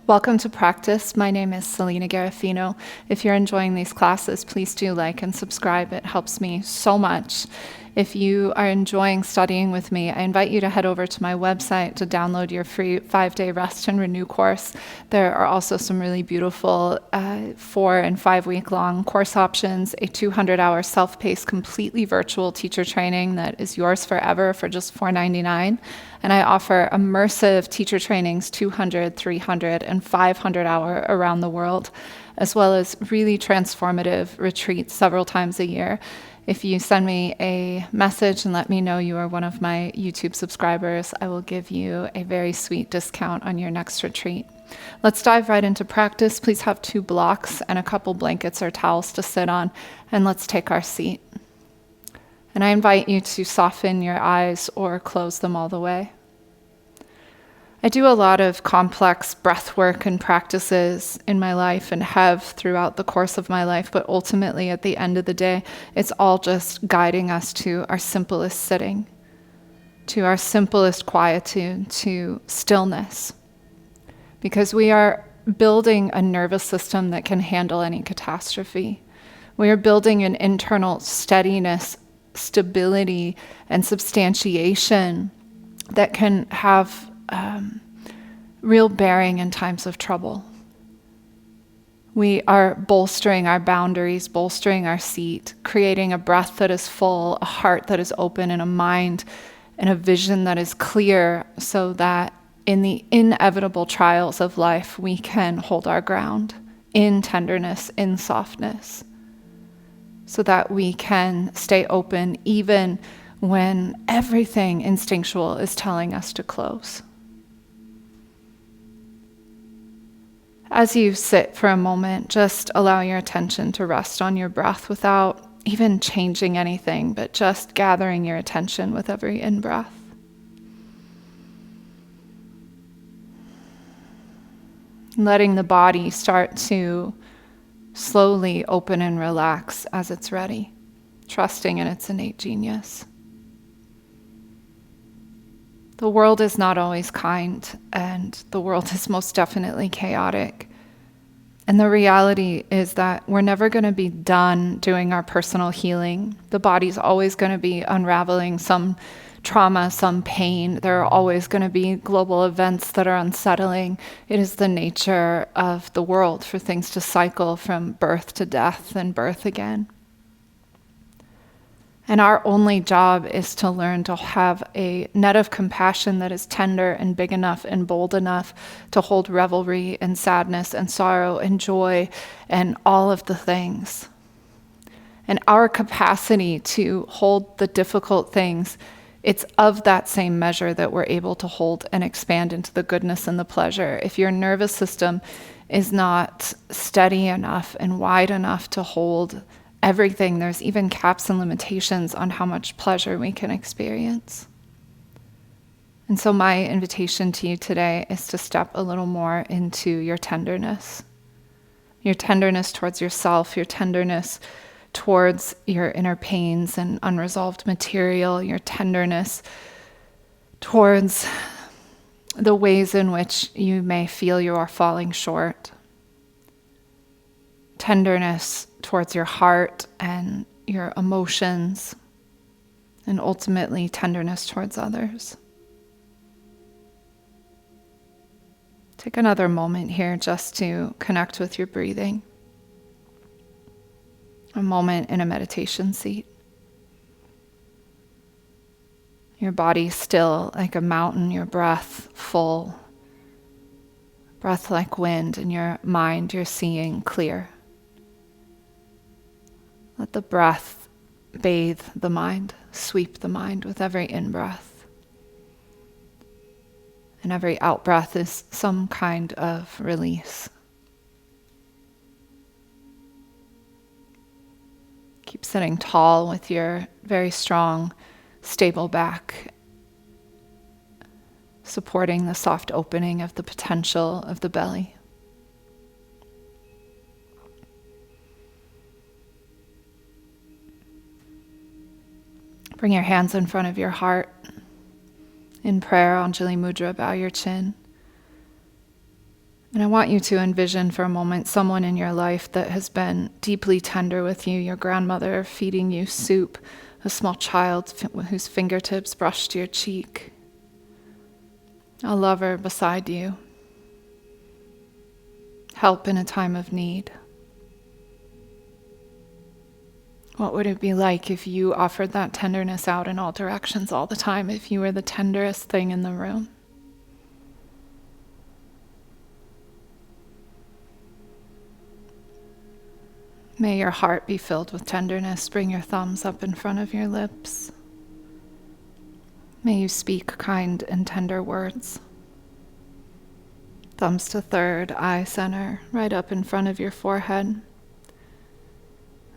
Welcome to practice. My name is Selena Garofino. If you're enjoying these classes, please do like and subscribe. It helps me so much. If you are enjoying studying with me, I invite you to head over to my website to download your free 5-day Rest and Renew course. There are also some really beautiful 4 and 5 week long course options, a 200-hour self-paced, completely virtual teacher training that is yours forever for just $4.99. And I offer immersive teacher trainings, 200, 300, and 500-hour around the world, as well as really transformative retreats several times a year. If you send me a message and let me know you are one of my YouTube subscribers, I will give you a very sweet discount on your next retreat. Let's dive right into practice. Please have 2 blocks and a couple blankets or towels to sit on, and let's take our seat. And I invite you to soften your eyes or close them all the way. I do a lot of complex breath work and practices in my life and have throughout the course of my life, but ultimately at the end of the day, it's all just guiding us to our simplest sitting, to our simplest quietude, to stillness. Because we are building a nervous system that can handle any catastrophe. We are building an internal steadiness, stability, and substantiation that can have real bearing in times of trouble. We are bolstering our boundaries, bolstering our seat, creating a breath that is full, a heart that is open, and a mind and a vision that is clear, so that in the inevitable trials of life, we can hold our ground in tenderness, in softness, so that we can stay open even when everything instinctual is telling us to close. As you sit for a moment, just allow your attention to rest on your breath without even changing anything, but just gathering your attention with every in-breath. Letting the body start to slowly open and relax as it's ready, trusting in its innate genius. The world is not always kind, and the world is most definitely chaotic. And the reality is that we're never going to be done doing our personal healing. The body's always going to be unraveling some trauma, some pain. There are always going to be global events that are unsettling. It is the nature of the world for things to cycle from birth to death and birth again. And our only job is to learn to have a net of compassion that is tender and big enough and bold enough to hold revelry and sadness and sorrow and joy and all of the things. And our capacity to hold the difficult things, it's of that same measure that we're able to hold and expand into the goodness and the pleasure. If your nervous system is not steady enough and wide enough to hold everything, there's even caps and limitations on how much pleasure we can experience. And so my invitation to you today is to step a little more into your tenderness towards yourself, your tenderness towards your inner pains and unresolved material, your tenderness towards the ways in which you may feel you are falling short. Tenderness towards your heart and your emotions, and ultimately tenderness towards others. Take another moment here just to connect with your breathing. A moment in a meditation seat. Your body still like a mountain, your breath full, breath like wind, and your mind you're seeing clear. Let the breath bathe the mind, sweep the mind with every in-breath. And every out-breath is some kind of release. Keep sitting tall with your very strong, stable back, supporting the soft opening of the potential of the belly. Bring your hands in front of your heart. In prayer, Anjali Mudra, bow your chin. And I want you to envision for a moment someone in your life that has been deeply tender with you, your grandmother feeding you soup, a small child whose fingertips brushed your cheek, a lover beside you, help in a time of need. What would it be like if you offered that tenderness out in all directions all the time, if you were the tenderest thing in the room? May your heart be filled with tenderness. Bring your thumbs up in front of your lips. May you speak kind and tender words. Thumbs to third, eye center, right up in front of your forehead.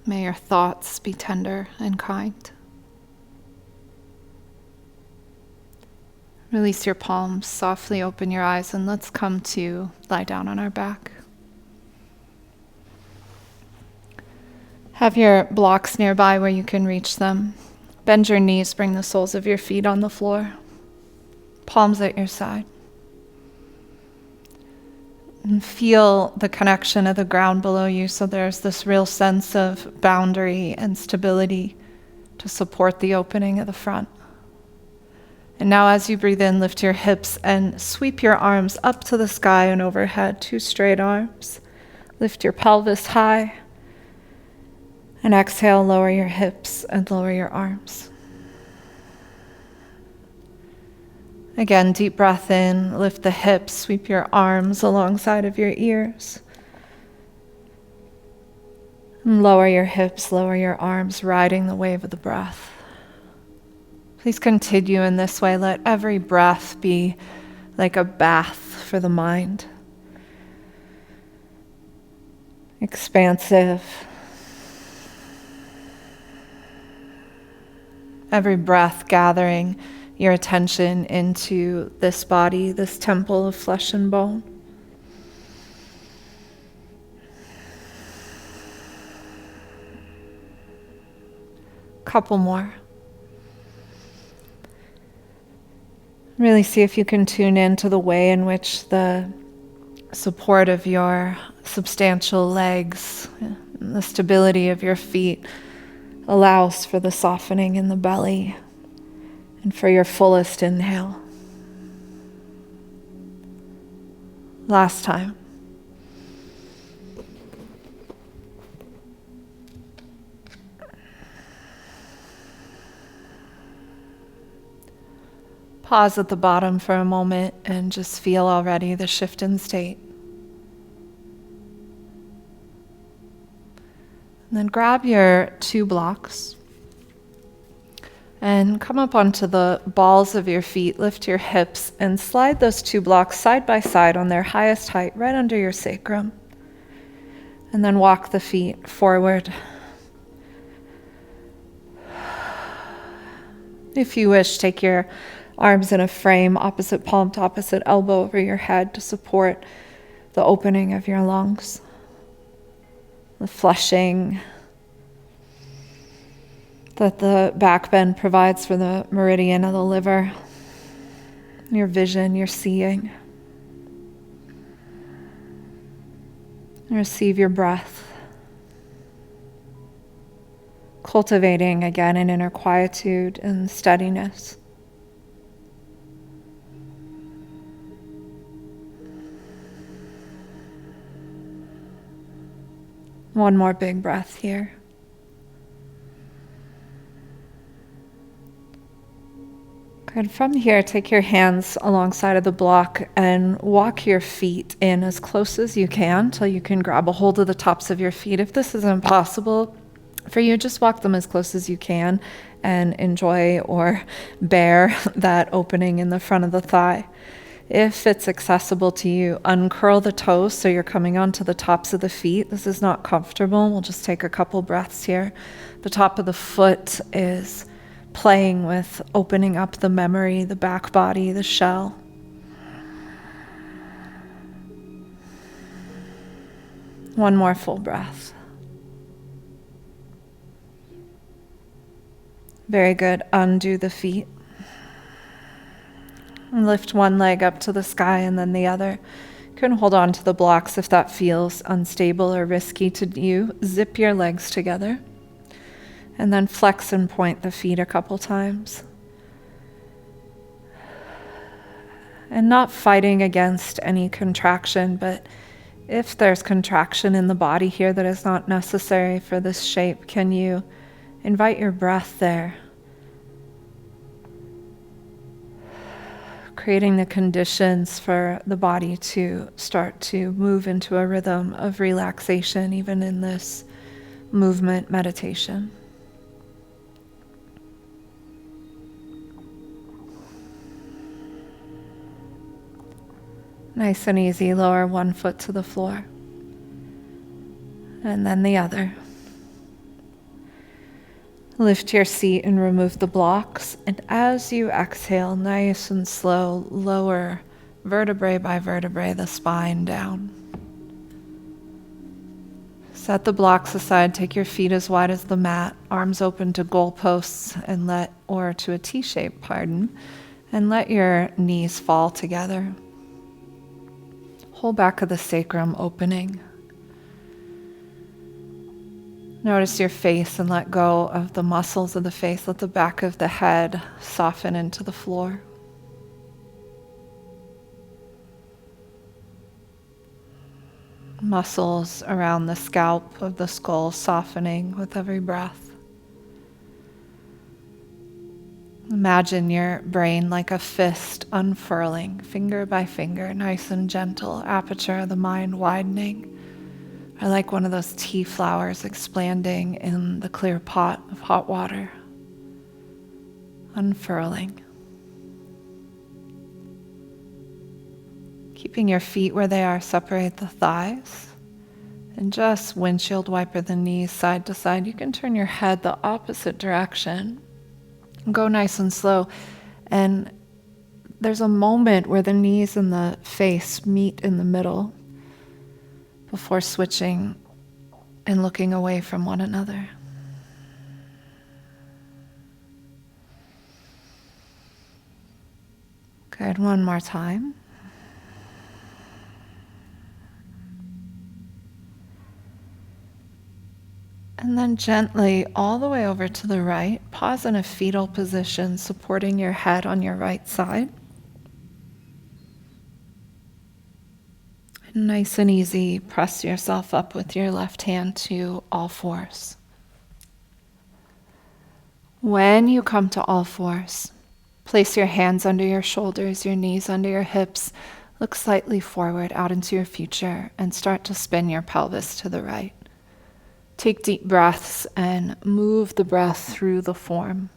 May your thoughts be tender and kind. Release your palms, softly open your eyes, and let's come to lie down on our back. Have your blocks nearby where you can reach them. Bend your knees, bring the soles of your feet on the floor. Palms at your side. And feel the connection of the ground below you, so there's this real sense of boundary and stability to support the opening of the front. And now as you breathe in, lift your hips and sweep your arms up to the sky and overhead, 2 straight arms. Lift your pelvis high. And exhale, lower your hips and lower your arms. Again, deep breath in, lift the hips, sweep your arms alongside of your ears. And lower your hips, lower your arms, riding the wave of the breath. Please continue in this way. Let every breath be like a bath for the mind. Expansive. Every breath gathering your attention into this body, this temple of flesh and bone. Couple more. Really see if you can tune into the way in which the support of your substantial legs, the stability of your feet allows for the softening in the belly and for your fullest inhale. Last time. Pause at the bottom for a moment and just feel already the shift in state. And then grab your 2 blocks and come up onto the balls of your feet, lift your hips, and slide those 2 blocks side by side on their highest height, right under your sacrum. And then walk the feet forward. If you wish, take your arms in a frame, opposite palm to opposite elbow over your head to support the opening of your lungs. The flushing that the back bend provides for the meridian of the liver, your vision, your seeing. Receive your breath. Cultivating again an inner quietude and steadiness. One more big breath here. Good. From here, take your hands alongside of the block and walk your feet in as close as you can till you can grab a hold of the tops of your feet. If this is impossible for you, just walk them as close as you can and enjoy or bear that opening in the front of the thigh. If it's accessible to you, uncurl the toes so you're coming onto the tops of the feet. This is not comfortable. We'll just take a couple breaths here. The top of the foot is playing with opening up the memory, the back body, the shell. One more full breath. Very good. Undo the feet. And lift one leg up to the sky and then the other. You can hold on to the blocks if that feels unstable or risky to you. Zip your legs together and then flex and point the feet a couple times. And not fighting against any contraction, but if there's contraction in the body here that is not necessary for this shape, can you invite your breath there? Creating the conditions for the body to start to move into a rhythm of relaxation, even in this movement meditation. Nice and easy, lower one foot to the floor, and then the other. Lift your seat and remove the blocks, and as you exhale, nice and slow, lower vertebrae by vertebrae the spine down. Set the blocks aside, take your feet as wide as the mat, arms open to goalposts, or to a T-shape, and let your knees fall together. Whole back of the sacrum opening. Notice your face and let go of the muscles of the face. Let the back of the head soften into the floor. Muscles around the scalp of the skull softening with every breath. Imagine your brain like a fist unfurling, finger by finger, nice and gentle, aperture of the mind widening. Or like one of those tea flowers expanding in the clear pot of hot water, unfurling. Keeping your feet where they are, separate the thighs, and just windshield wiper the knees side to side. You can turn your head the opposite direction. Go nice and slow, and there's a moment where the knees and the face meet in the middle before switching and looking away from one another. Good, one more time. And then gently all the way over to the right, pause in a fetal position, supporting your head on your right side. Nice and easy, press yourself up with your left hand to all fours. When you come to all fours, place your hands under your shoulders, your knees under your hips, look slightly forward out into your future, and start to spin your pelvis to the right. Take deep breaths and move the breath through the form.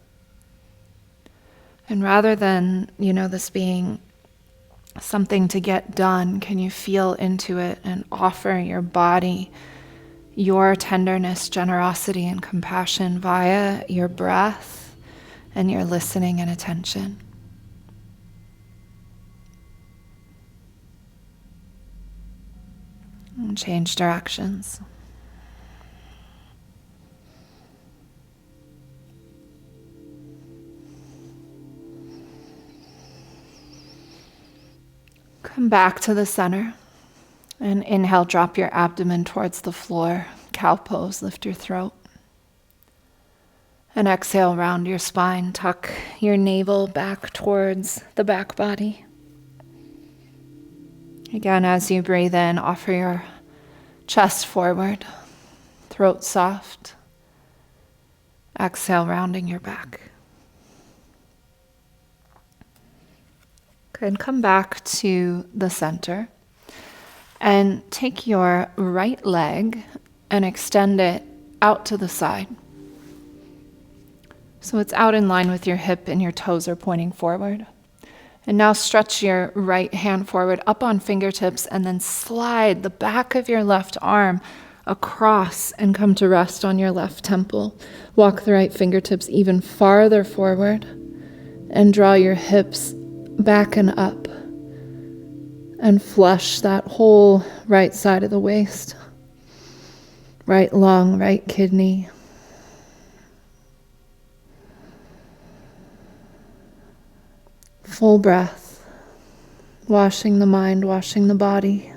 And rather than, this being something to get done, can you feel into it and offer your body your tenderness, generosity, and compassion via your breath and your listening and attention. And change directions. Come back to the center and inhale, drop your abdomen towards the floor, cow pose, lift your throat. And exhale, round your spine, tuck your navel back towards the back body. Again, as you breathe in, offer your chest forward, throat soft. Exhale, rounding your back. Good. Come back to the center and take your right leg and extend it out to the side. So it's out in line with your hip and your toes are pointing forward. And now stretch your right hand forward up on fingertips and then slide the back of your left arm across and come to rest on your left temple. Walk the right fingertips even farther forward and draw your hips back and up and flush that whole right side of the waist. Right lung, right kidney. Full breath. washing the mind, washing the body.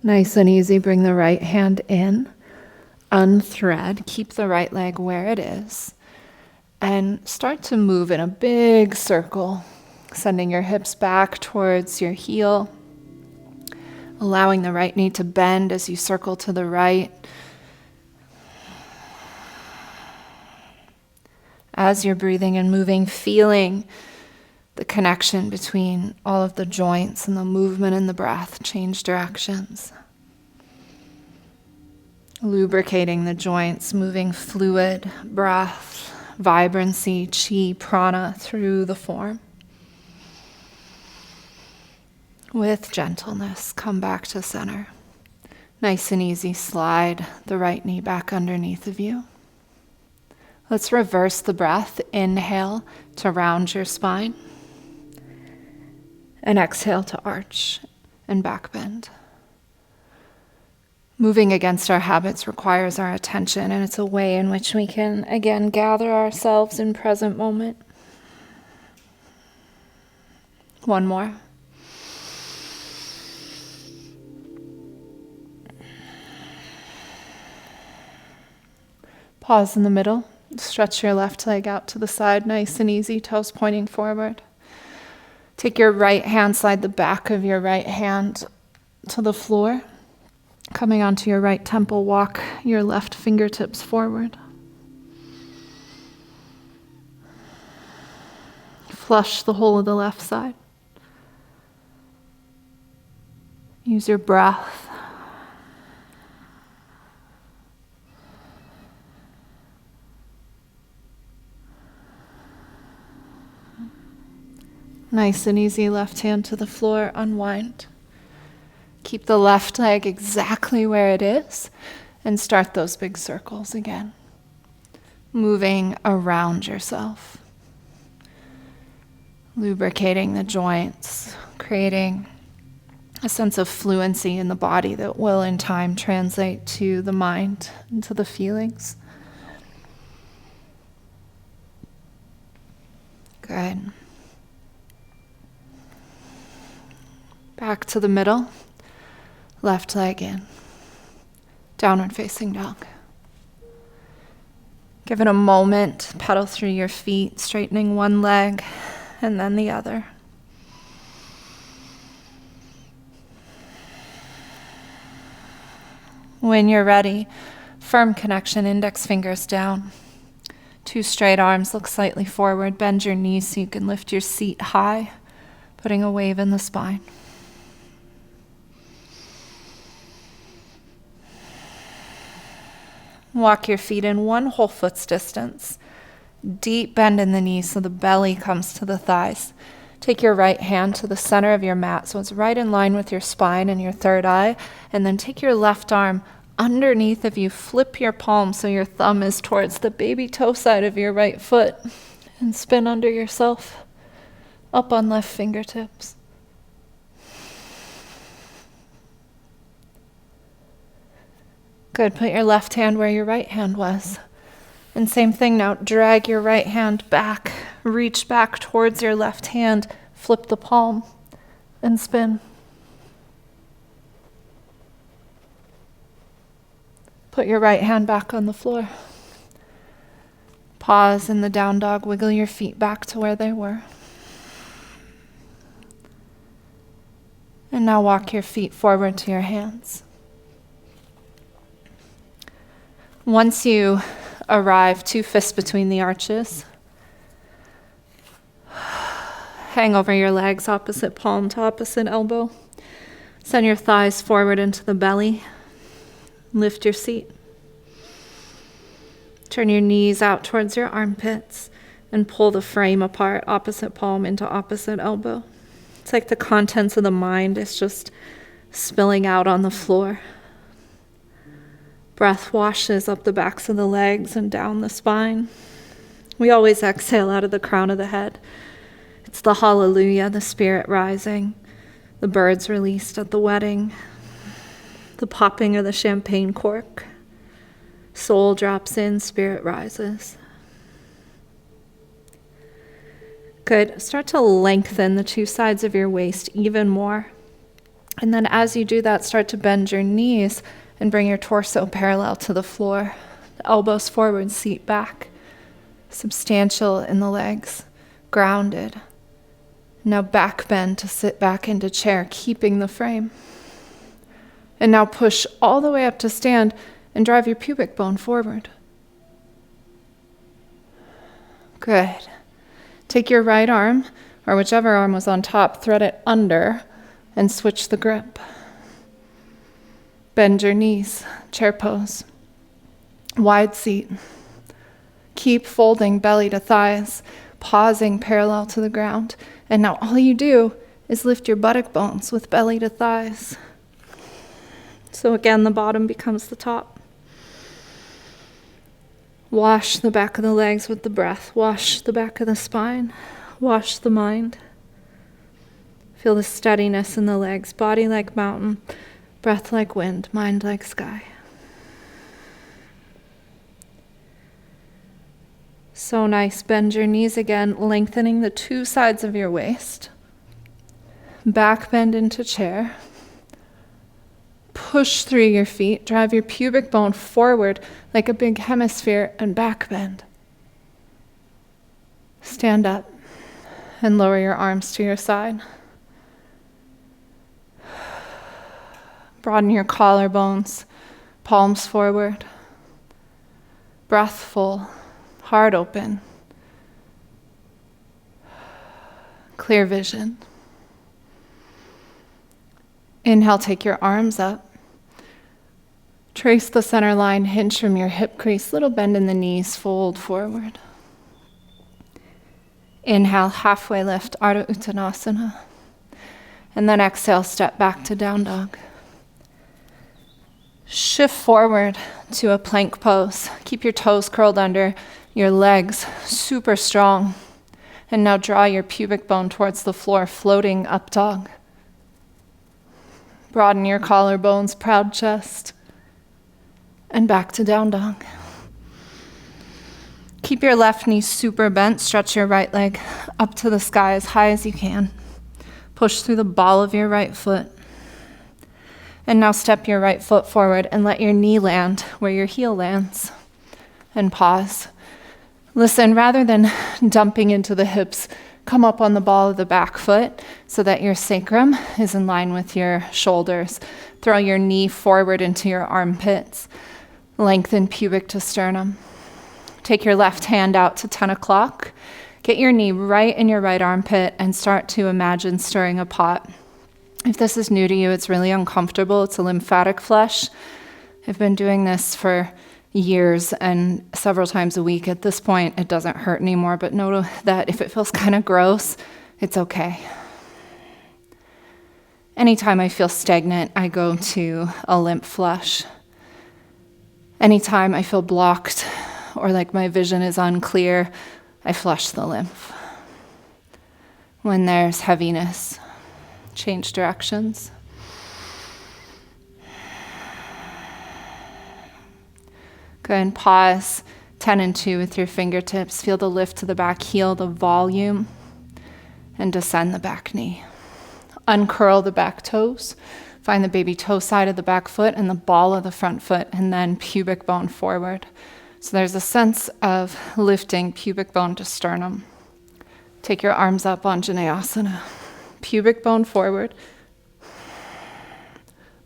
Nice and easy, bring the right hand in, unthread, keep the right leg where it is, and start to move in a big circle, sending your hips back towards your heel, allowing the right knee to bend as you circle to the right. As you're breathing and moving, feeling the connection between all of the joints and the movement and the breath, change directions. Lubricating the joints, moving fluid, breath, vibrancy, chi, prana through the form. With gentleness, come back to center. Nice and easy, slide the right knee back underneath of you. Let's reverse the breath. Inhale to round your spine. And exhale to arch and back bend. Moving against our habits requires our attention, and it's a way in which we can, again, gather ourselves in present moment. One more. Pause in the middle. Stretch your left leg out to the side, nice and easy, toes pointing forward. Take your right hand, slide the back of your right hand to the floor. Coming onto your right temple, walk your left fingertips forward. Flush the whole of the left side. Use your breath. Nice and easy, left hand to the floor, unwind. Keep the left leg exactly where it is and start those big circles again. Moving around yourself. Lubricating the joints, creating a sense of fluency in the body that will in time translate to the mind and to the feelings. Good. Back to the middle. Left leg in. Downward facing dog. Give it a moment. Pedal through your feet, straightening one leg and then the other. When you're ready, firm connection, index fingers down. Two straight arms, look slightly forward. Bend your knees so you can lift your seat high, putting a wave in the spine. Walk your feet in one whole foot's distance. Deep bend in the knees so the belly comes to the thighs. Take your right hand to the center of your mat so it's right in line with your spine and your third eye. And then take your left arm underneath of you. Flip your palm so your thumb is towards the baby toe side of your right foot. And spin under yourself, up on left fingertips. Good, put your left hand where your right hand was. And same thing now, drag your right hand back, reach back towards your left hand, flip the palm, and spin. Put your right hand back on the floor. Pause in the down dog, wiggle your feet back to where they were. And now walk your feet forward to your hands. Once you arrive, two fists between the arches. Hang over your legs, opposite palm to opposite elbow. Send your thighs forward into the belly. Lift your seat. Turn your knees out towards your armpits and pull the frame apart, opposite palm into opposite elbow. It's like the contents of the mind is just spilling out on the floor. Breath washes up the backs of the legs and down the spine. We always exhale out of the crown of the head. It's the hallelujah, the spirit rising, the birds released at the wedding, the popping of the champagne cork, Soul drops in, spirit rises. Good. Start to lengthen the two sides of your waist even more. And then as you do that, start to bend your knees and bring your torso parallel to the floor. Elbows forward, seat back. Substantial in the legs, grounded. Now back bend to sit back into chair, keeping the frame. And now push all the way up to stand and drive your pubic bone forward. Good. Take your right arm, or whichever arm was on top, thread it under and switch the grip. Bend your knees, chair pose. Wide seat. Keep folding belly to thighs, pausing parallel to the ground. And now all you do is lift your buttock bones with belly to thighs. So again, the bottom becomes the top. Wash the back of the legs with the breath. Wash the back of the spine. Wash the mind. Feel the steadiness in the legs. Body like mountain. Breath like wind. Mind like sky. So nice. Bend your knees again, lengthening the two sides of your waist. Back bend into chair. Push through your feet. Drive your pubic bone forward like a big hemisphere and back bend. Stand up and lower your arms to your side. Broaden your collarbones, palms forward. Breath full. Heart open. Clear vision. Inhale, take your arms up. Trace the center line, hinge from your hip crease, little bend in the knees, fold forward. Inhale, halfway lift, Ardha Uttanasana. And then exhale, step back to down dog. Shift forward to a plank pose. Keep your toes curled under, your legs super strong. And now draw your pubic bone towards the floor, floating up dog. Broaden your collarbones, proud chest. And back to down dog. Keep your left knee super bent. Stretch your right leg up to the sky as high as you can. Push through the ball of your right foot. And now step your right foot forward and let your knee land where your heel lands. And pause. Listen, rather than dumping into the hips, come up on the ball of the back foot so that your sacrum is in line with your shoulders. Throw your knee forward into your armpits. Lengthen pubic to sternum. Take your left hand out to 10 o'clock. Get your knee right in your right armpit and start to imagine stirring a pot. If this is new to you, it's really uncomfortable. It's a lymphatic flush. I've been doing this for years and several times a week. At this point, it doesn't hurt anymore, but know that if it feels kind of gross, it's okay. Anytime I feel stagnant, I go to a lymph flush. Anytime I feel blocked or like my vision is unclear, I flush the lymph. When there's heaviness, change directions. Go ahead and pause 10 and 2 with your fingertips. Feel the lift to the back heel, the volume, and descend the back knee. Uncurl the back toes. Find the baby toe side of the back foot and the ball of the front foot, and then pubic bone forward. So there's a sense of lifting pubic bone to sternum. Take your arms up, Anjaneyasana. Pubic bone forward.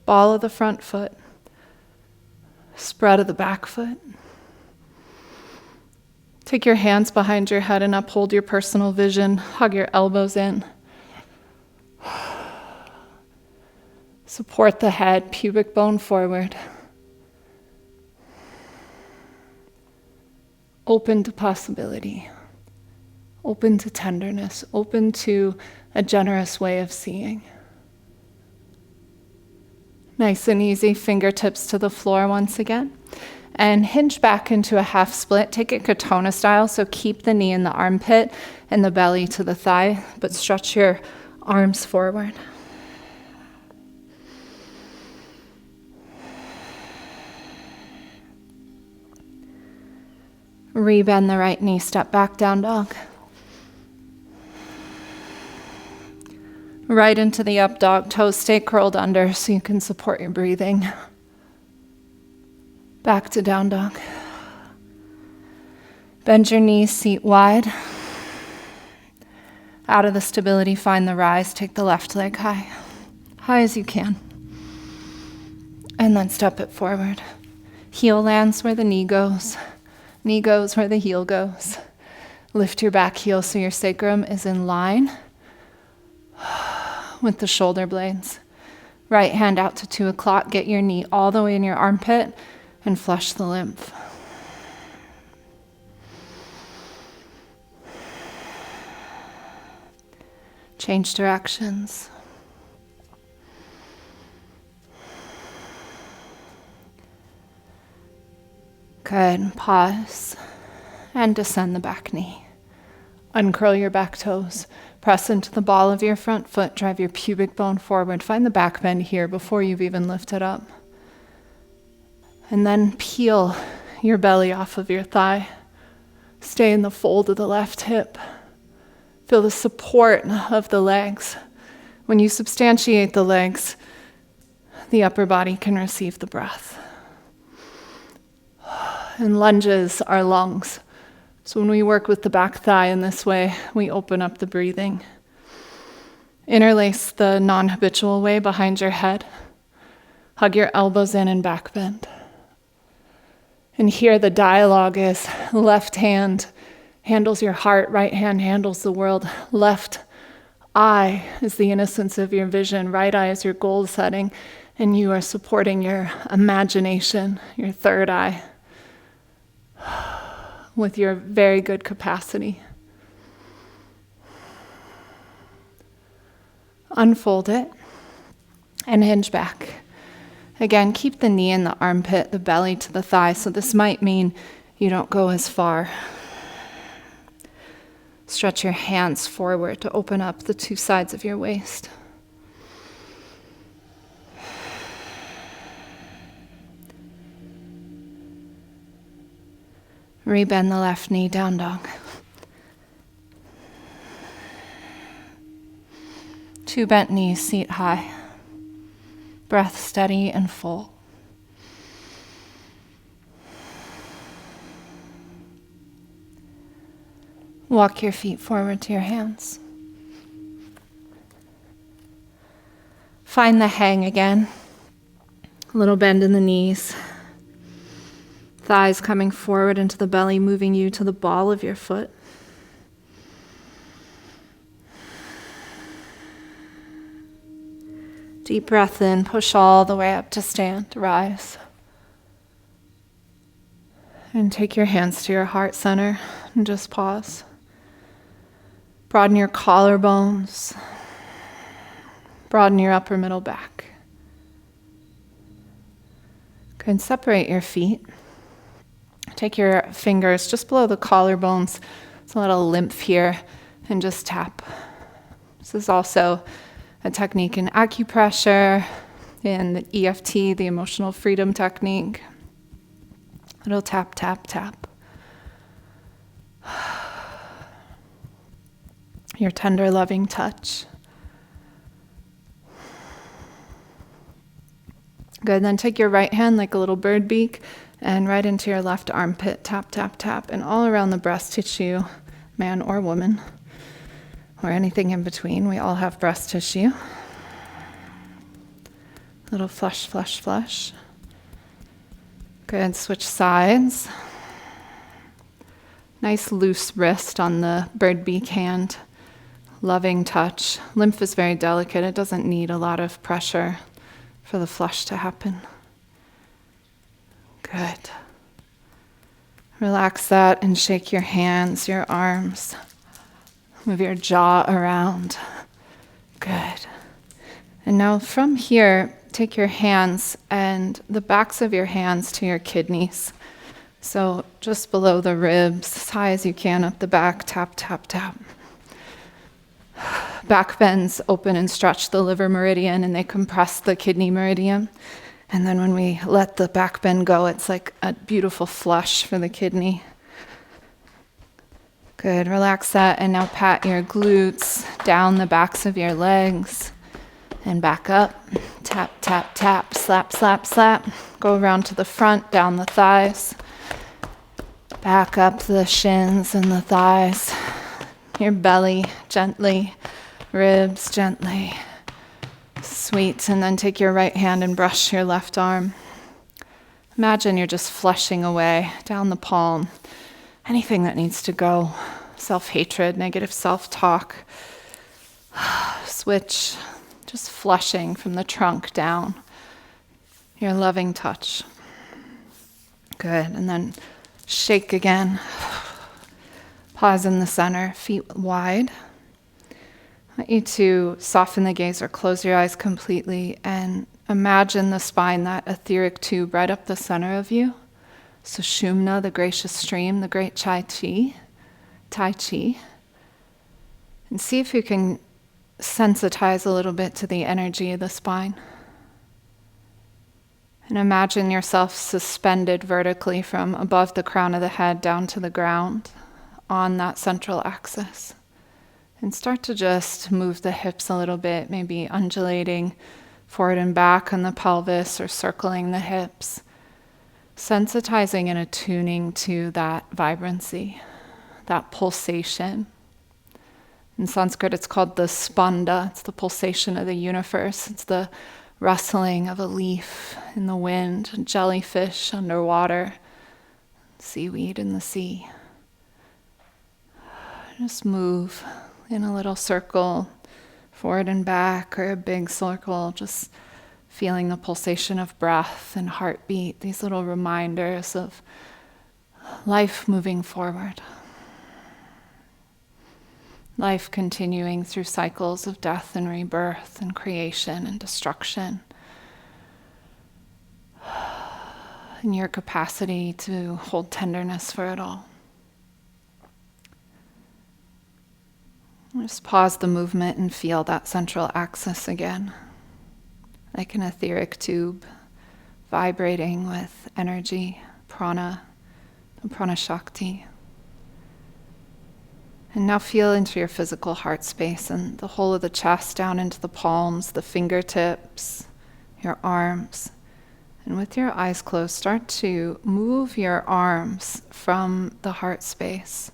Ball of the front foot. Spread of the back foot. Take your hands behind your head and uphold your personal vision. Hug your elbows in. Support the head, pubic bone forward. Open to possibility. Open to tenderness. Open to a generous way of seeing. Nice and easy, fingertips to the floor once again. And hinge back into a half split. Take it Katona style, so keep the knee in the armpit and the belly to the thigh, but stretch your arms forward. Rebend the right knee, step back, down dog. Right into the up dog, toes stay curled under so you can support your breathing. Back to down dog. Bend your knees, seat wide. Out of the stability, find the rise, take the left leg high. High as you can. And then step it forward. Heel lands where the knee goes. Knee goes where the heel goes. Lift your back heel so your sacrum is in line with the shoulder blades. Right hand out to 2 o'clock. Get your knee all the way in your armpit and flush the lymph. Change directions. Good. Pause and descend the back knee. Uncurl your back toes. Press into the ball of your front foot. Drive your pubic bone forward. Find the back bend here before you've even lifted up. And then peel your belly off of your thigh. Stay in the fold of the left hip. Feel the support of the legs. When you substantiate the legs, the upper body can receive the breath. And lunges are lungs. So when we work with the back thigh in this way, we open up the breathing. Interlace the non-habitual way behind your head. Hug your elbows in and back bend. And here the dialogue is left hand handles your heart, right hand handles the world. Left eye is the innocence of your vision, right eye is your goal setting, and you are supporting your imagination, your third eye, with your very good capacity. Unfold it and hinge back. Again, keep the knee in the armpit, the belly to the thigh, so this might mean you don't go as far. Stretch your hands forward to open up the 2 sides of your waist. Rebend the left knee, down dog. 2 bent knees, seat high. Breath steady and full. Walk your feet forward to your hands. Find the hang again. A little bend in the knees. Thighs coming forward into the belly, moving you to the ball of your foot. Deep breath in, push all the way up to stand, rise. And take your hands to your heart center and just pause. Broaden your collarbones. Broaden your upper middle back. Good, and separate your feet. Take your fingers just below the collarbones. There's a little lymph here, and just tap. This is also a technique in acupressure, in the EFT, the emotional freedom technique. Little tap, tap, tap. Your tender, loving touch. Good, then take your right hand like a little bird beak and right into your left armpit, tap, tap, tap, and all around the breast tissue, man or woman, or anything in between. We all have breast tissue. Little flush, flush, flush. Good, switch sides. Nice loose wrist on the bird beak hand. Loving touch. Lymph is very delicate. It doesn't need a lot of pressure for the flush to happen. Good. Relax that and shake your hands, your arms. Move your jaw around. Good. And now from here, take your hands and the backs of your hands to your kidneys. So just below the ribs, as high as you can up the back, tap, tap, tap. Back bends open and stretch the liver meridian, and they compress the kidney meridian. And then when we let the back bend go, it's like a beautiful flush for the kidney. Good, relax that, and now pat your glutes down the backs of your legs and back up. Tap, tap, tap, slap, slap, slap. Go around to the front, down the thighs. Back up the shins and the thighs. Your belly gently, ribs gently. Sweet, and then take your right hand and brush your left arm. Imagine you're just flushing away down the palm anything that needs to go. Self-hatred, negative self-talk. Switch, just flushing from the trunk down. Your loving touch. Good, and then shake again. Pause in the center, feet wide. I want you to soften the gaze or close your eyes completely and imagine the spine, that etheric tube right up the center of you. Sushumna, the gracious stream, the great Tai Chi. And see if you can sensitize a little bit to the energy of the spine. And imagine yourself suspended vertically from above the crown of the head down to the ground on that central axis. And start to just move the hips a little bit, maybe undulating forward and back on the pelvis or circling the hips. Sensitizing and attuning to that vibrancy, that pulsation. In Sanskrit, it's called the spanda. It's the pulsation of the universe. It's the rustling of a leaf in the wind, a jellyfish underwater, seaweed in the sea. Just move in a little circle, forward and back, or a big circle, just feeling the pulsation of breath and heartbeat, these little reminders of life moving forward. Life continuing through cycles of death and rebirth and creation and destruction. And your capacity to hold tenderness for it all. Just pause the movement and feel that central axis again. Like an etheric tube vibrating with energy, prana, and prana shakti. And now feel into your physical heart space and the whole of the chest down into the palms, the fingertips, your arms. And with your eyes closed, start to move your arms from the heart space.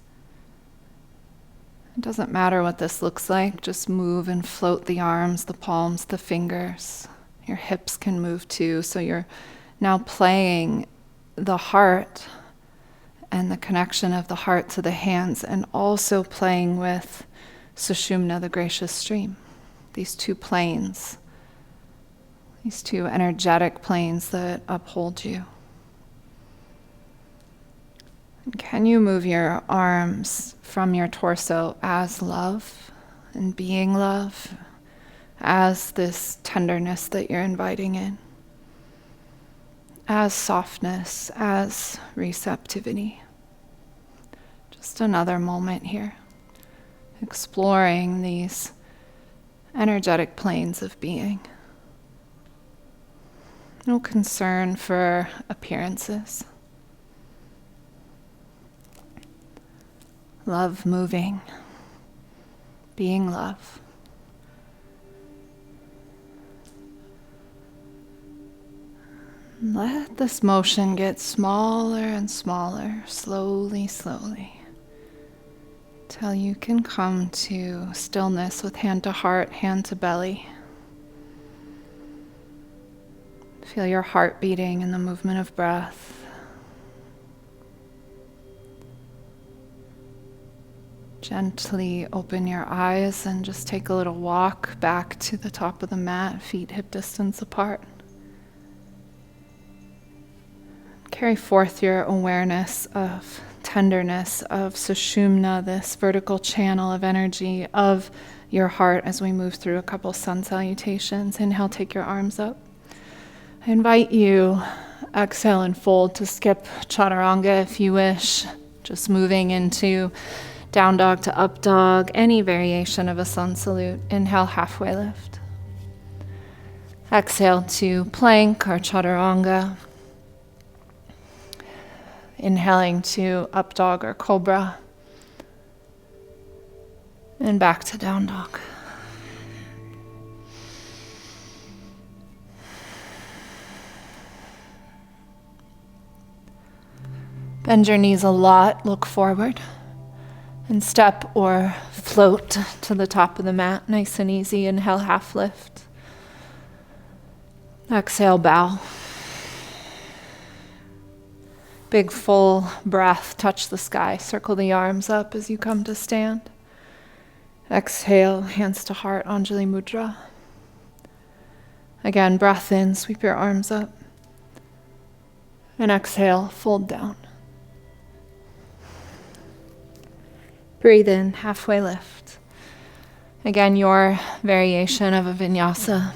It doesn't matter what this looks like, just move and float the arms, the palms, the fingers. Your hips can move too, so you're now playing the heart and the connection of the heart to the hands, and also playing with Sushumna, the gracious stream. These two planes, these two energetic planes that uphold you. And can you move your arms from your torso as love and being love, as this tenderness that you're inviting in, as softness, as receptivity. Just another moment here, exploring these energetic planes of being. No concern for appearances. Love moving, being love. Let this motion get smaller and smaller, slowly, slowly, till you can come to stillness with hand to heart, hand to belly. Feel your heart beating in the movement of breath. Gently open your eyes and just take a little walk back to the top of the mat, feet hip distance apart. Carry forth your awareness of tenderness, of Sushumna, this vertical channel of energy of your heart as we move through a couple sun salutations. Inhale, take your arms up. I invite you, exhale and fold, to skip chaturanga if you wish, just moving into down dog to up dog, any variation of a sun salute. Inhale, halfway lift. Exhale to plank or chaturanga. Inhaling to up dog or cobra. And back to down dog. Bend your knees a lot, look forward, and step or float to the top of the mat, nice and easy. Inhale, half lift. Exhale, bow. Big full breath, touch the sky, circle the arms up as you come to stand. Exhale, hands to heart, Anjali Mudra. Again, breath in, sweep your arms up. And exhale, fold down. Breathe in, halfway lift. Again, your variation of a vinyasa.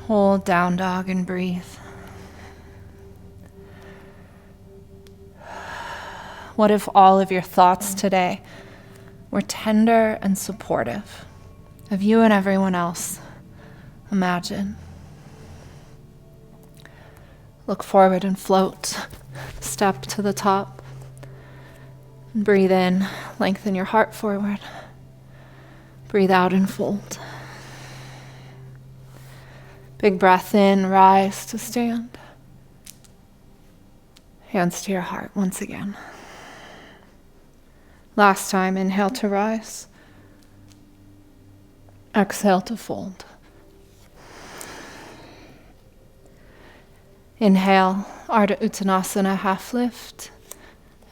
Hold down dog and breathe. What if all of your thoughts today were tender and supportive of you and everyone else? Imagine. Look forward and float. Step to the top. And breathe in, lengthen your heart forward. Breathe out and fold. Big breath in, rise to stand. Hands to your heart once again. Last time, inhale to rise. Exhale to fold. Inhale, Ardha Uttanasana, half lift.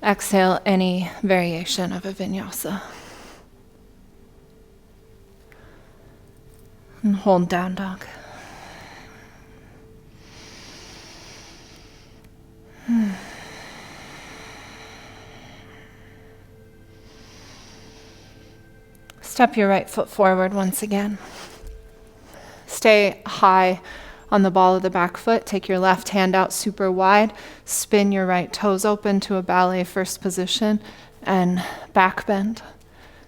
Exhale, any variation of a vinyasa. And hold down dog. Step your right foot forward once again. Stay high on the ball of the back foot. Take your left hand out super wide. Spin your right toes open to a ballet first position and back bend.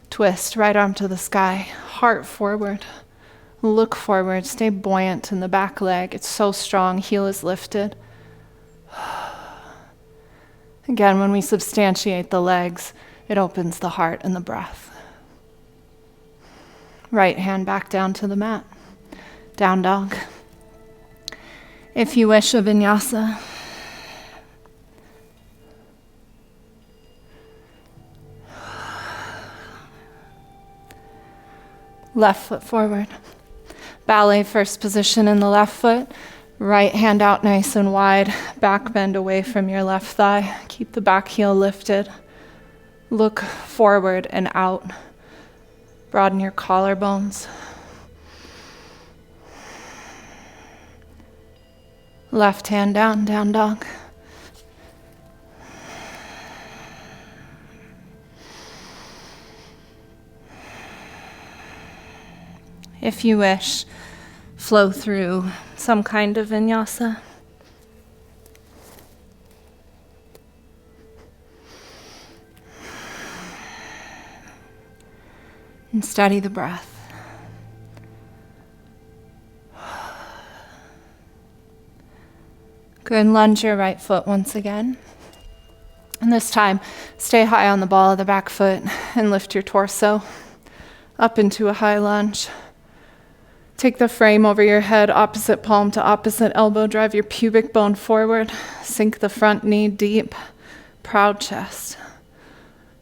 Twist, right arm to the sky, heart forward. Look forward, stay buoyant in the back leg. It's so strong, heel is lifted. Again, when we substantiate the legs, it opens the heart and the breath. Right hand back down to the mat. Down dog. If you wish, a vinyasa. Left foot forward. Ballet first position in the left foot. Right hand out nice and wide. Back bend away from your left thigh. Keep the back heel lifted. Look forward and out. Broaden your collarbones. Left hand down, down dog. If you wish, flow through some kind of vinyasa. And steady the breath. Good, lunge your right foot once again. And this time, stay high on the ball of the back foot and lift your torso up into a high lunge. Take the frame over your head, opposite palm to opposite elbow. Drive your pubic bone forward. Sink the front knee deep. Proud chest.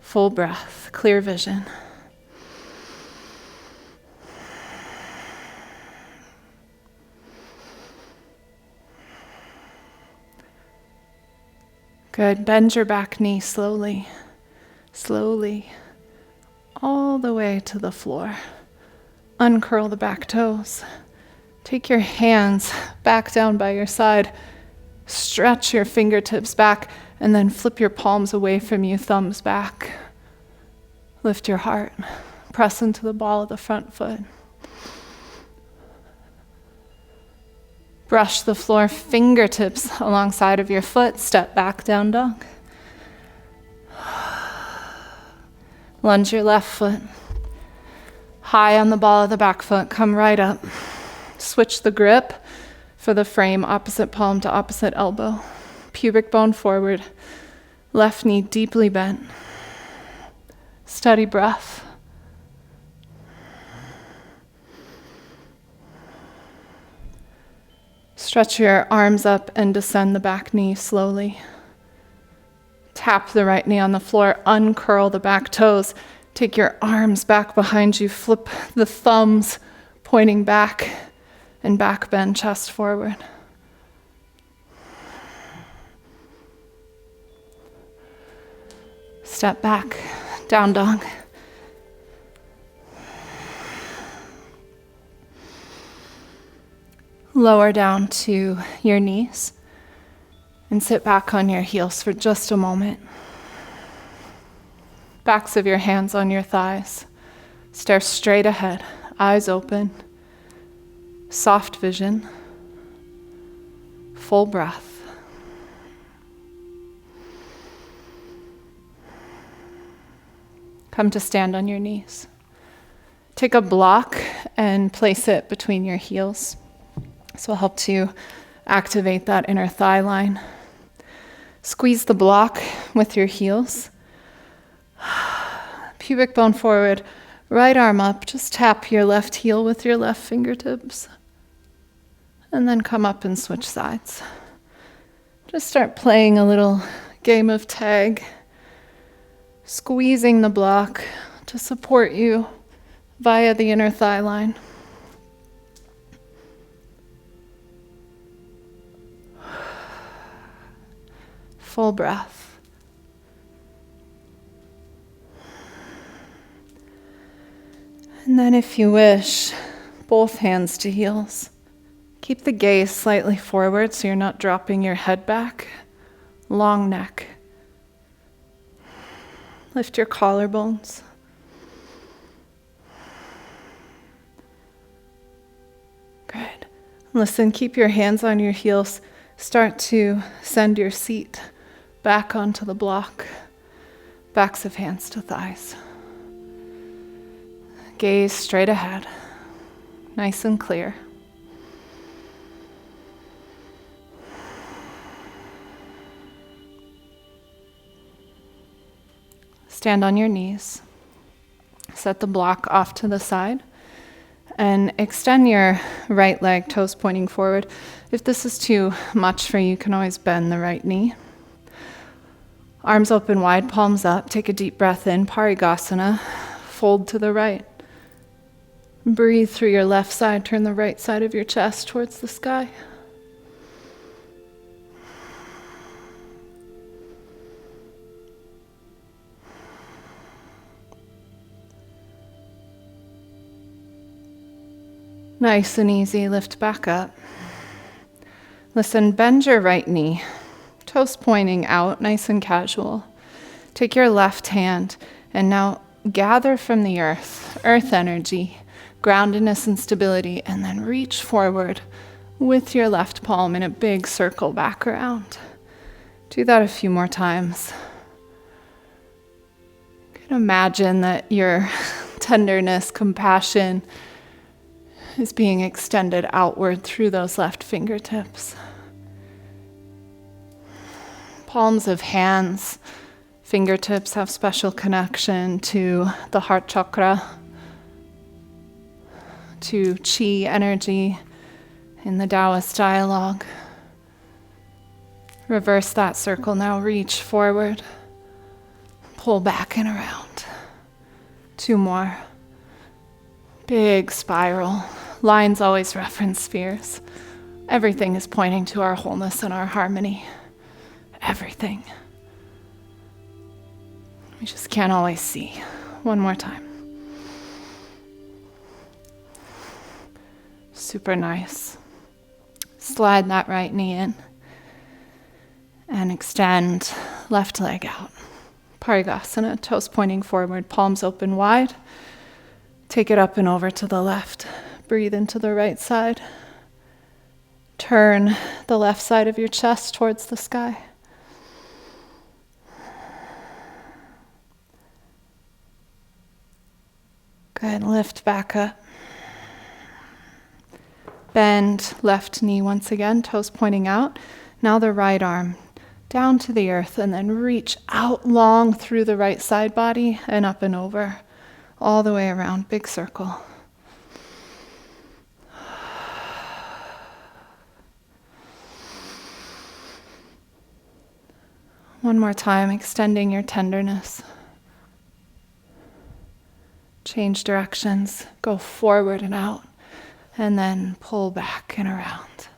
Full breath, clear vision. Good. Bend your back knee slowly, slowly, all the way to the floor. Uncurl the back toes. Take your hands back down by your side. Stretch your fingertips back and then flip your palms away from you, thumbs back. Lift your heart. Press into the ball of the front foot. Brush the floor, fingertips alongside of your foot. Step back, down dog. Lunge your left foot. High on the ball of the back foot, come right up. Switch the grip. For the frame, opposite palm to opposite elbow. Pubic bone forward. Left knee deeply bent. Steady breath. Stretch your arms up and descend the back knee slowly. Tap the right knee on the floor, uncurl the back toes. Take your arms back behind you, flip the thumbs pointing back, and back bend chest forward. Step back, down dog. Lower down to your knees and sit back on your heels for just a moment. Backs of your hands on your thighs. Stare straight ahead, eyes open. Soft vision. Full breath. Come to stand on your knees. Take a block and place it between your heels. This will help to activate that inner thigh line. Squeeze the block with your heels. Pubic bone forward, right arm up. Just tap your left heel with your left fingertips. And then come up and switch sides. Just start playing a little game of tag. Squeezing the block to support you via the inner thigh line. Full breath. And then if you wish, both hands to heels. Keep the gaze slightly forward so you're not dropping your head back. Long neck. Lift your collarbones. Good. Listen, keep your hands on your heels. Start to send your seat back onto the block. Backs of hands to thighs. Gaze straight ahead. Nice and clear. Stand on your knees. Set the block off to the side. And extend your right leg, toes pointing forward. If this is too much for you, you can always bend the right knee. Arms open wide, palms up. Take a deep breath in, Parigasana. Fold to the right. Breathe through your left side. Turn the right side of your chest towards the sky. Nice and easy, lift back up. Listen, bend your right knee, toes pointing out, nice and casual. Take your left hand and now gather from the earth energy, groundedness and stability, and then reach forward with your left palm in a big circle back around. Do that a few more times. You can imagine that your tenderness, compassion, is being extended outward through those left fingertips. Palms of hands, fingertips have special connection to the heart chakra, to chi energy in the Taoist dialogue. Reverse that circle now, reach forward, pull back and around. 2 more. Big spiral. Lines always reference spheres. Everything is pointing to our wholeness and our harmony. Everything. We just can't always see. 1 more time. Super nice. Slide that right knee in. And extend left leg out. Parigasana, toes pointing forward, palms open wide. Take it up and over to the left. Breathe into the right side. Turn the left side of your chest towards the sky. Good, lift back up. Bend left knee once again, toes pointing out. Now the right arm down to the earth, and then reach out long through the right side body and up and over, all the way around, big circle. One more time, extending your tenderness. Change directions, go forward and out, and then pull back and around.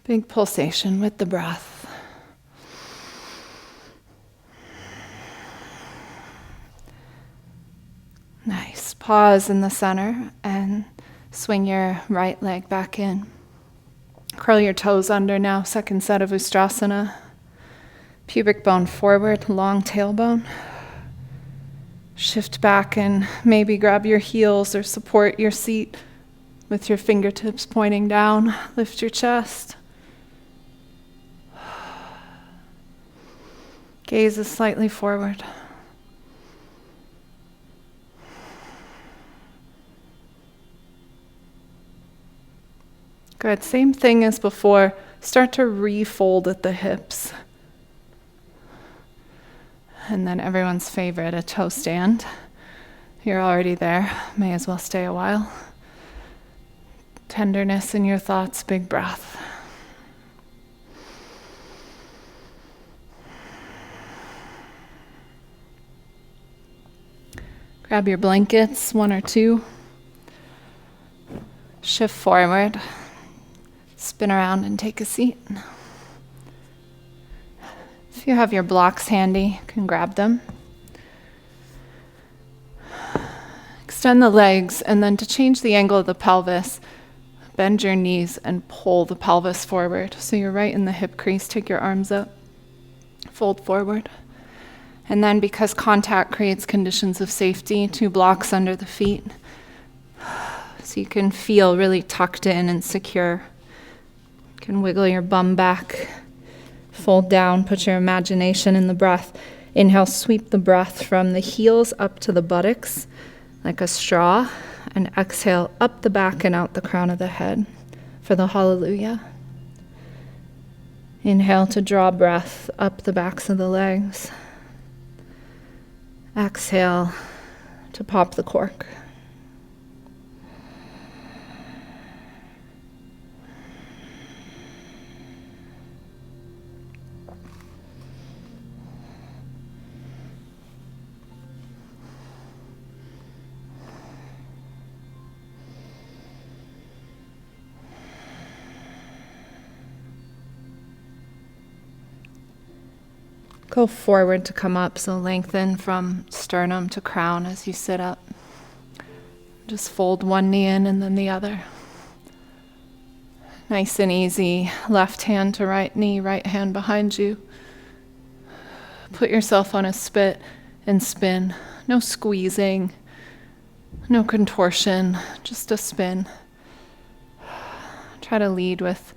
Big pulsation with the breath. Nice. Pause in the center and swing your right leg back in. Curl your toes under now, second set of Ustrasana. Pubic bone forward, long tailbone. Shift back and maybe grab your heels or support your seat with your fingertips pointing down. Lift your chest. Gaze is slightly forward. Good. Same thing as before. Start to refold at the hips. And then everyone's favorite, a toe stand. You're already there. May as well stay a while. Tenderness in your thoughts, big breath. Grab your blankets, one or two. Shift forward. Spin around and take a seat. If you have your blocks handy, you can grab them. Extend the legs, and then to change the angle of the pelvis, bend your knees and pull the pelvis forward. So you're right in the hip crease, take your arms up, fold forward. And then because contact creates conditions of safety, 2 blocks under the feet. So you can feel really tucked in and secure. You can wiggle your bum back, fold down, put your imagination in the breath. Inhale, sweep the breath from the heels up to the buttocks like a straw, and exhale up the back and out the crown of the head for the hallelujah. Inhale to draw breath up the backs of the legs. Exhale to pop the cork. Go forward to come up, so lengthen from sternum to crown as you sit up. Just fold one knee in and then the other. Nice and easy. Left hand to right knee, right hand behind you. Put yourself on a spit and spin. No squeezing, no contortion, just a spin. Try to lead with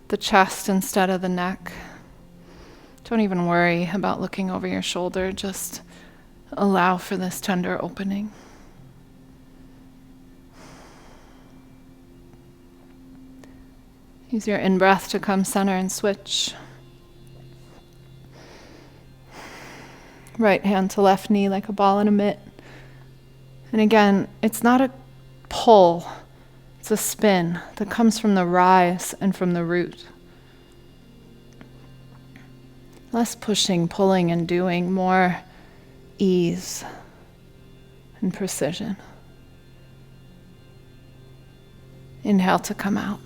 the chest instead of the neck. Don't even worry about looking over your shoulder, just allow for this tender opening. Use your in-breath to come center and switch. Right hand to left knee like a ball in a mitt. And again, it's not a pull, it's a spin that comes from the rise and from the root. Less pushing, pulling, and doing, more ease and precision. Inhale to come out.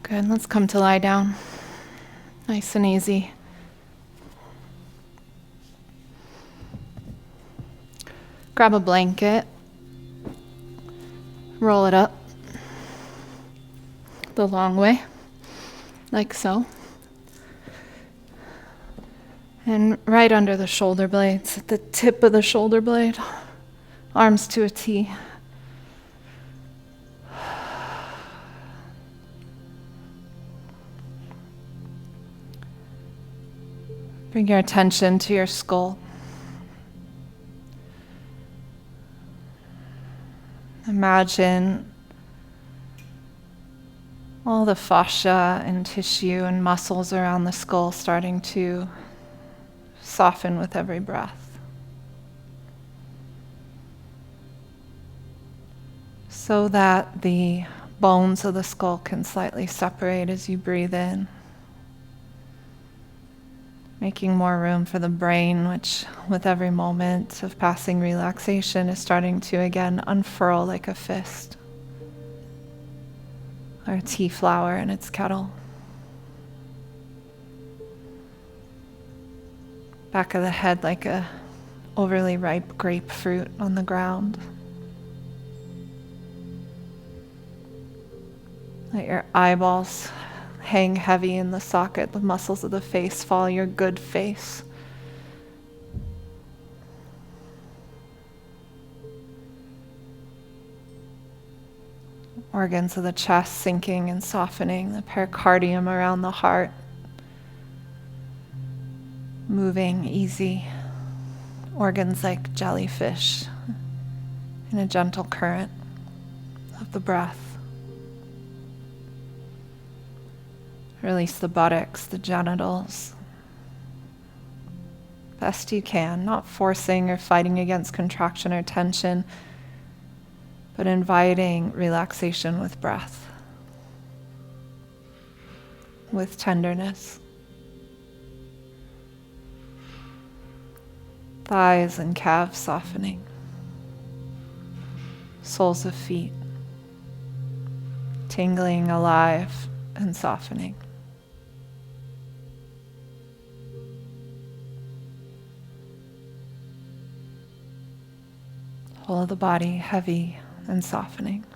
Good, let's come to lie down. Nice and easy. Grab a blanket, roll it up the long way, like so. And right under the shoulder blades, at the tip of the shoulder blade, arms to a T. Bring your attention to your skull. Imagine All the fascia and tissue and muscles around the skull starting to soften with every breath, so that the bones of the skull can slightly separate as you breathe in, making more room for the brain, which with every moment of passing relaxation is starting to again unfurl like a fist or a tea flower in its kettle. Back of the head like a overly ripe grapefruit on the ground. Let your eyeballs hang heavy in the socket. The muscles of the face follow your good face. Organs of the chest sinking and softening, the pericardium around the heart moving easy. Organs like jellyfish in a gentle current of the breath. Release the buttocks, the genitals, best you can, not forcing or fighting against contraction or tension, but inviting relaxation with breath, with tenderness. Thighs and calves softening, soles of feet tingling, alive, and softening. Whole of the body heavy and softening.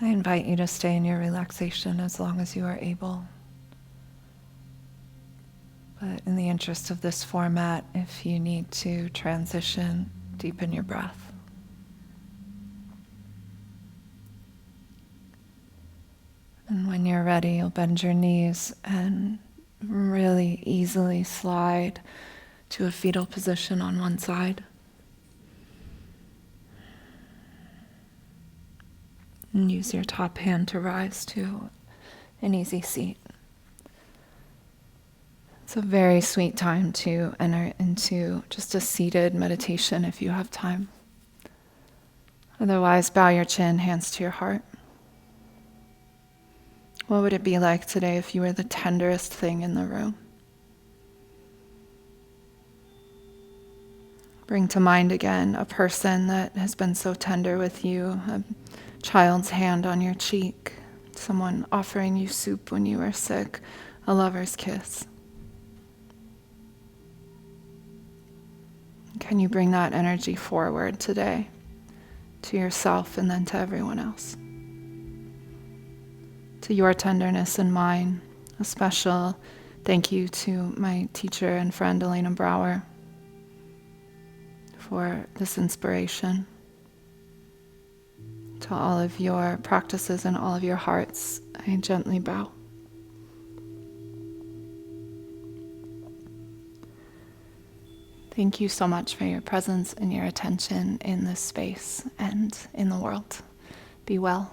I invite you to stay in your relaxation as long as you are able. But in the interest of this format, if you need to transition, deepen your breath. And when you're ready, you'll bend your knees and really easily slide to a fetal position on one side. And use your top hand to rise to an easy seat. It's a very sweet time to enter into just a seated meditation if you have time. Otherwise, bow your chin, hands to your heart. What would it be like today if you were the tenderest thing in the room? Bring to mind again a person that has been so tender with you, a child's hand on your cheek, someone offering you soup when you were sick, a lover's kiss. Can you bring that energy forward today to yourself and then to everyone else? To your tenderness and mine, a special thank you to my teacher and friend Elena Brower for this inspiration. To all of your practices and all of your hearts, I gently bow. Thank you so much for your presence and your attention in this space and in the world. Be well.